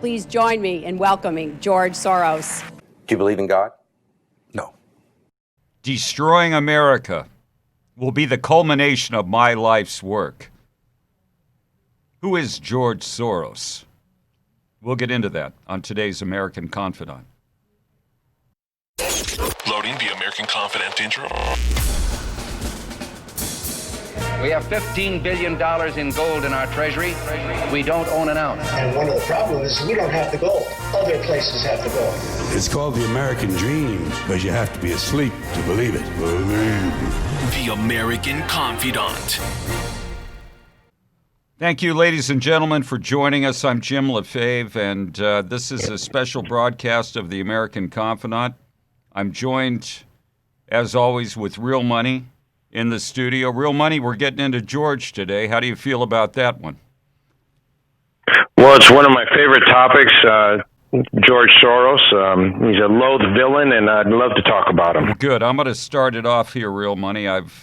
Please join me in welcoming George Soros. Do you believe in God? No. Destroying America will be the culmination of my life's work. Who is George Soros? We'll get into that on today's American Confidant. Loading the American Confidant intro. We have $15 billion in gold in our treasury. We don't own an ounce. And one of the problems is we don't have the gold. Other places have the gold. It's called the American dream because you have to be asleep to believe it. The American Confidant. Thank you, ladies and gentlemen, for joining us. I'm Jim LaFave, and this is a special broadcast of the American Confidant. I'm joined, as always, with Real Money in the studio. Real Money, we're getting into George today. How do you feel about that one? Well, it's one of my favorite topics, George Soros. He's a loathed villain, and I'd love to talk about him. Good. I'm going to start it off here, Real Money. I've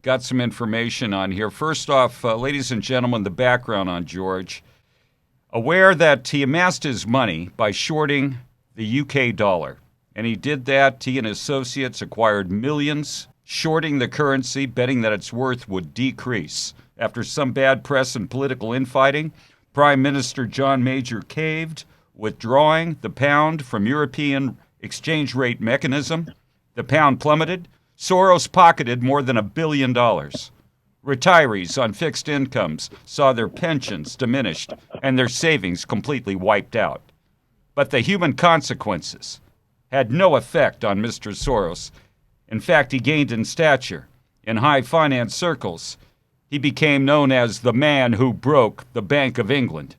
got some information on here. First off, ladies and gentlemen, the background on George. Aware that he amassed his money by shorting the UK dollar. And he did that. He and associates acquired millions, shorting the currency, betting that its worth would decrease. After some bad press and political infighting, Prime Minister John Major caved, withdrawing the pound from European exchange rate mechanism. The pound plummeted. Soros pocketed more than $1 billion. Retirees on fixed incomes saw their pensions diminished and their savings completely wiped out. But the human consequences had no effect on Mr. Soros. In fact, he gained in stature. In high finance circles, he became known as the man who broke the Bank of England.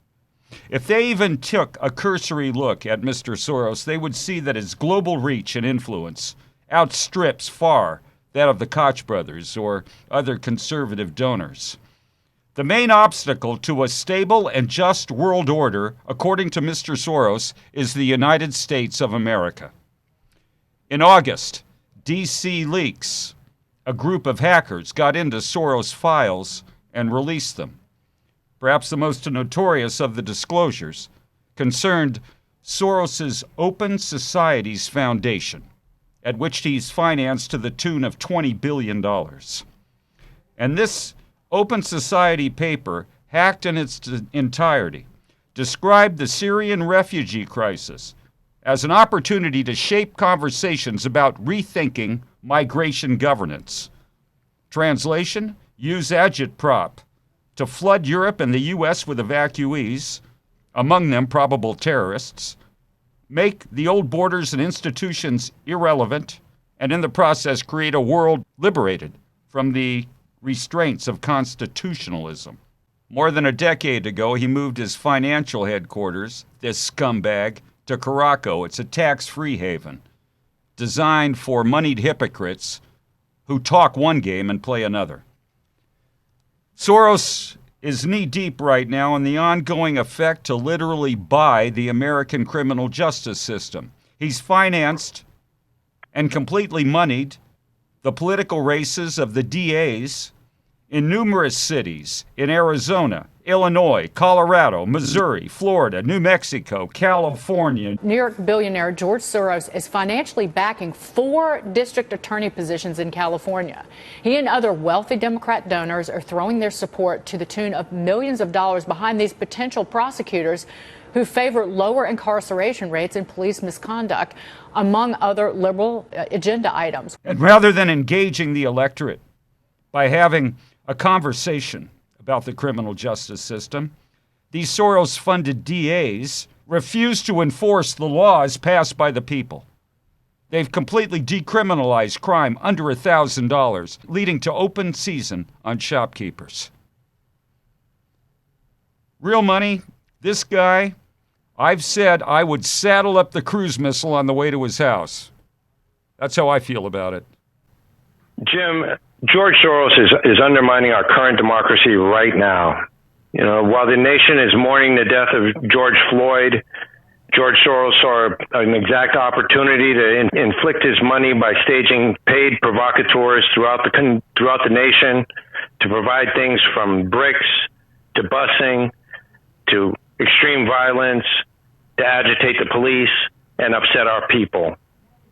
If they even took a cursory look at Mr. Soros, they would see that his global reach and influence outstrips far that of the Koch brothers or other conservative donors. The main obstacle to a stable and just world order, according to Mr. Soros, is the United States of America. In August, DC Leaks, a group of hackers, got into Soros' files and released them. Perhaps the most notorious of the disclosures concerned Soros' Open Societies Foundation, at which he's financed to the tune of $20 billion. And this Open Society paper, hacked in its entirety, described the Syrian refugee crisis as an opportunity to shape conversations about rethinking migration governance. Translation: use agitprop to flood Europe and the U.S. with evacuees, among them probable terrorists, make the old borders and institutions irrelevant, and in the process create a world liberated from the restraints of constitutionalism. More than a decade ago, he moved his financial headquarters, this scumbag, to Caraco. It's a tax-free haven designed for moneyed hypocrites who talk one game and play another. Soros is knee-deep right now in the ongoing effect to literally buy the American criminal justice system. He's financed and completely moneyed the political races of the DAs in numerous cities in Arizona, Illinois, Colorado, Missouri, Florida, New Mexico, California. New York billionaire George Soros is financially backing 4 district attorney positions in California. He and other wealthy Democrat donors are throwing their support to the tune of millions of dollars behind these potential prosecutors who favor lower incarceration rates and police misconduct, among other liberal agenda items. And rather than engaging the electorate by having a conversation about the criminal justice system, these Soros-funded DAs refuse to enforce the laws passed by the people. They've completely decriminalized crime under $1,000, leading to open season on shopkeepers. Real Money, this guy, I've said I would saddle up the cruise missile on the way to his house. That's how I feel about it. Jim, George Soros is undermining our current democracy right now. You know, while the nation is mourning the death of George Floyd, George Soros saw an exact opportunity to inflict his money by staging paid provocateurs throughout the nation to provide things from bricks to busing to extreme violence to agitate the police and upset our people.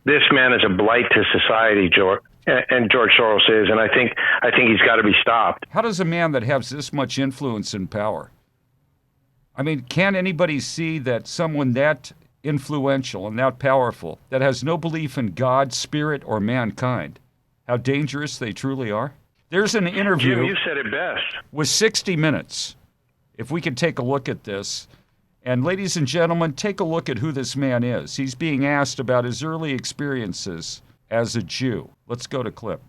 This man is a blight to society, George, and George Soros is, and I think he's got to be stopped. How does a man that has this much influence and power? I mean, can anybody see that someone that influential and that powerful, that has no belief in God, spirit, or mankind, how dangerous they truly are? There's an interview. Jim, you said it best. With 60 Minutes. If we could take a look at this. And ladies and gentlemen, take a look at who this man is. He's being asked about his early experiences as a Jew. Let's go to clip.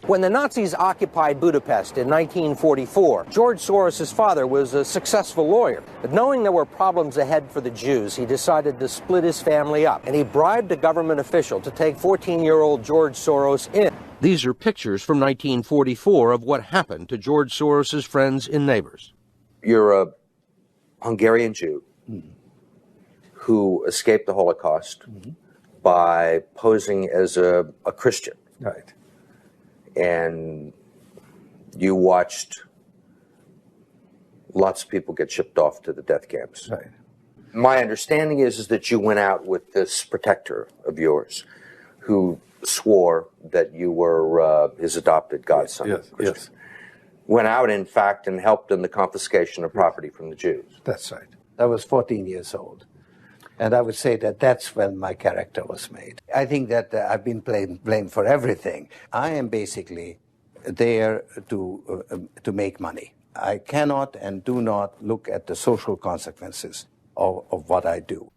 When the Nazis occupied Budapest in 1944, George Soros' father was a successful lawyer. But knowing there were problems ahead for the Jews, he decided to split his family up, and he bribed a government official to take 14-year-old George Soros in. These are pictures from 1944 of what happened to George Soros' friends and neighbors. You're a Hungarian Jew who escaped the Holocaust by posing as a Christian. Right. And you watched lots of people get shipped off to the death camps. Right. My understanding is that you went out with this protector of yours who swore that you were his adopted godson. Yes, yes. Went out, in fact, and helped in the confiscation of property from the Jews. That's right. I was 14 years old. And I would say that that's when my character was made. I think that I've been blamed for everything. I am basically there to make money. I cannot and do not look at the social consequences of what I do.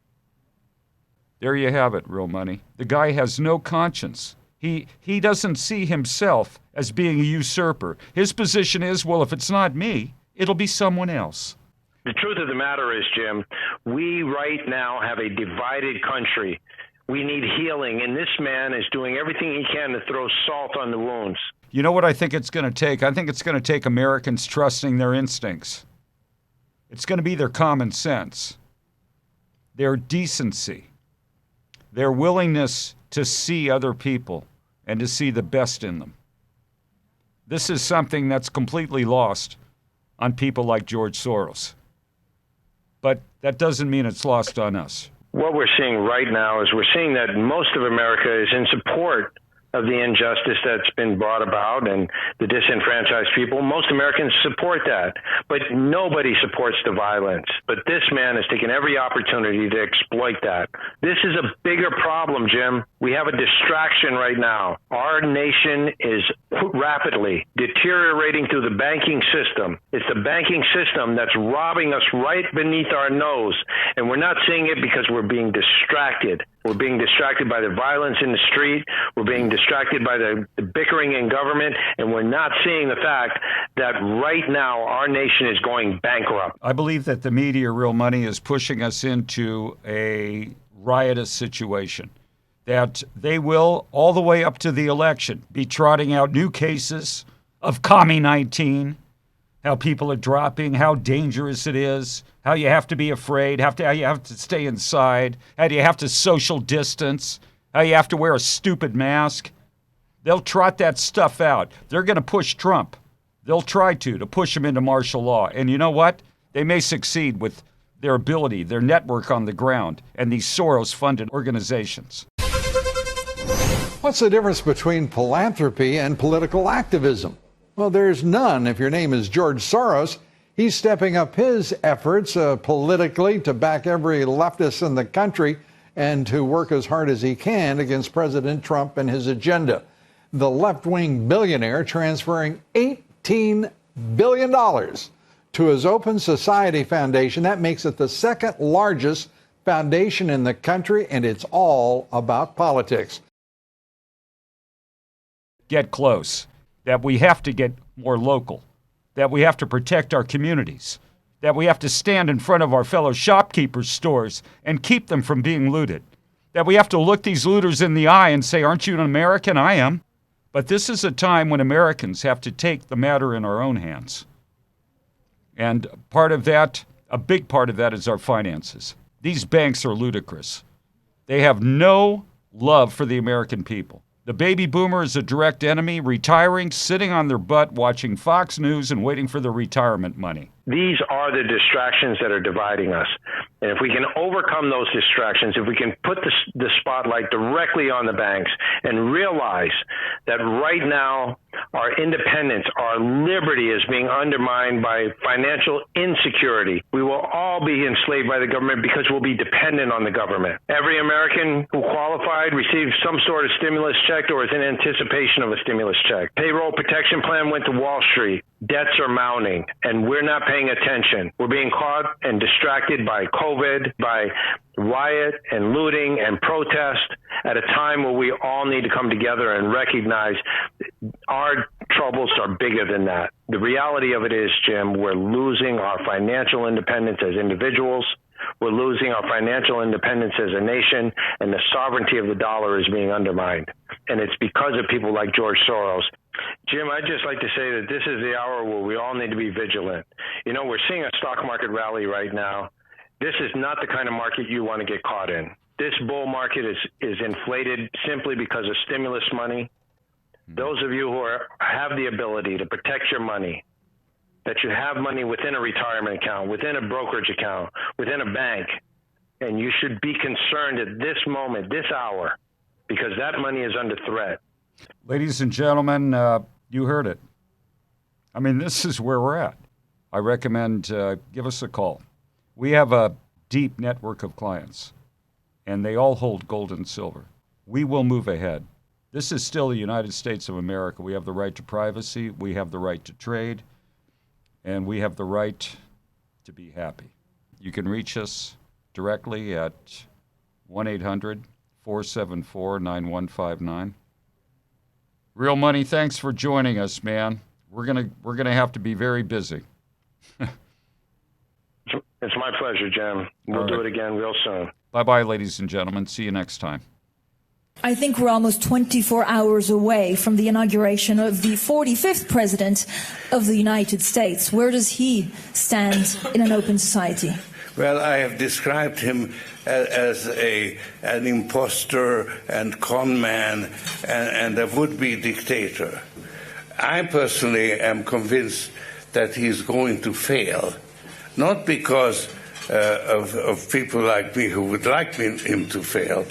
There you have it, Real Money. The guy has no conscience. He doesn't see himself as being a usurper. His position is, well, if it's not me, it'll be someone else. The truth of the matter is, Jim, we right now have a divided country. We need healing, and this man is doing everything he can to throw salt on the wounds. You know what I think it's going to take? I think it's going to take Americans trusting their instincts. It's going to be their common sense, their decency, their willingness to see other people and to see the best in them. This is something that's completely lost on people like George Soros. But that doesn't mean it's lost on us. What we're seeing right now is we're seeing that most of America is in support of the injustice that's been brought about and the disenfranchised people. Most Americans support that, but nobody supports the violence. But this man has taken every opportunity to exploit that. This is a bigger problem, Jim. We have a distraction right now. Our nation is rapidly deteriorating through the banking system. It's the banking system that's robbing us right beneath our nose, and we're not seeing it because we're being distracted. We're being distracted by the violence in the street. We're being distracted by the bickering in government, and we're not seeing the fact that right now our nation is going bankrupt. I believe that the media, Real Money, is pushing us into a riotous situation, that they will, all the way up to the election, be trotting out new cases of Commie-19, how people are dropping, how dangerous it is, how you have to be afraid, how you have to stay inside, how you have to social distance, how you have to wear a stupid mask. They'll trot that stuff out. They're going to push Trump. They'll try to push him into martial law. And you know what? They may succeed with their ability, their network on the ground, and these Soros-funded organizations. What's the difference between philanthropy and political activism? Well, there's none if your name is George Soros. He's stepping up his efforts politically to back every leftist in the country and to work as hard as he can against President Trump and his agenda. The left-wing billionaire transferring $18 billion to his Open Society Foundation. That makes it the second largest foundation in the country, and it's all about politics. Get close. That we have to get more local, that we have to protect our communities, that we have to stand in front of our fellow shopkeepers' stores and keep them from being looted, that we have to look these looters in the eye and say, aren't you an American? I am. But this is a time when Americans have to take the matter in our own hands. And part of that, a big part of that, is our finances. These banks are ludicrous. They have no love for the American people. The baby boomer is a direct enemy, retiring, sitting on their butt, watching Fox News and waiting for their retirement money. These are the distractions that are dividing us. And if we can overcome those distractions, if we can put the spotlight directly on the banks and realize that right now our independence, our liberty is being undermined by financial insecurity, we will all be enslaved by the government because we'll be dependent on the government. Every American who qualified received some sort of stimulus check or is in anticipation of a stimulus check. Payroll protection plan went to Wall Street. Debts are mounting, and we're not paying attention. We're being caught and distracted by COVID, by riot and looting and protest at a time where we all need to come together and recognize our troubles are bigger than that. The reality of it is, Jim, we're losing our financial independence as individuals. We're losing our financial independence as a nation, and the sovereignty of the dollar is being undermined. And it's because of people like George Soros. Jim, I'd just like to say that this is the hour where we all need to be vigilant. You know, we're seeing a stock market rally right now. This is not the kind of market you want to get caught in. This bull market is inflated simply because of stimulus money. Those of you who have the ability to protect your money, that you have money within a retirement account, within a brokerage account, within a bank, and you should be concerned at this moment, this hour, because that money is under threat. Ladies and gentlemen, you heard it. I mean, this is where we're at. I recommend give us a call. We have a deep network of clients, and they all hold gold and silver. We will move ahead. This is still the United States of America. We have the right to privacy. We have the right to trade. And we have the right to be happy. You can reach us directly at 1-800-474-9159. Real Money, thanks for joining us, man. We're gonna have to be very busy. It's my pleasure, Jim. We'll do it again real soon. Bye-bye, ladies and gentlemen. See you next time. I think we're almost 24 hours away from the inauguration of the 45th president of the United States. Where does he stand in an open society? Well, I have described him as an imposter and con man and a would-be dictator. I personally am convinced that he's going to fail, not because of people like me who would like him to fail,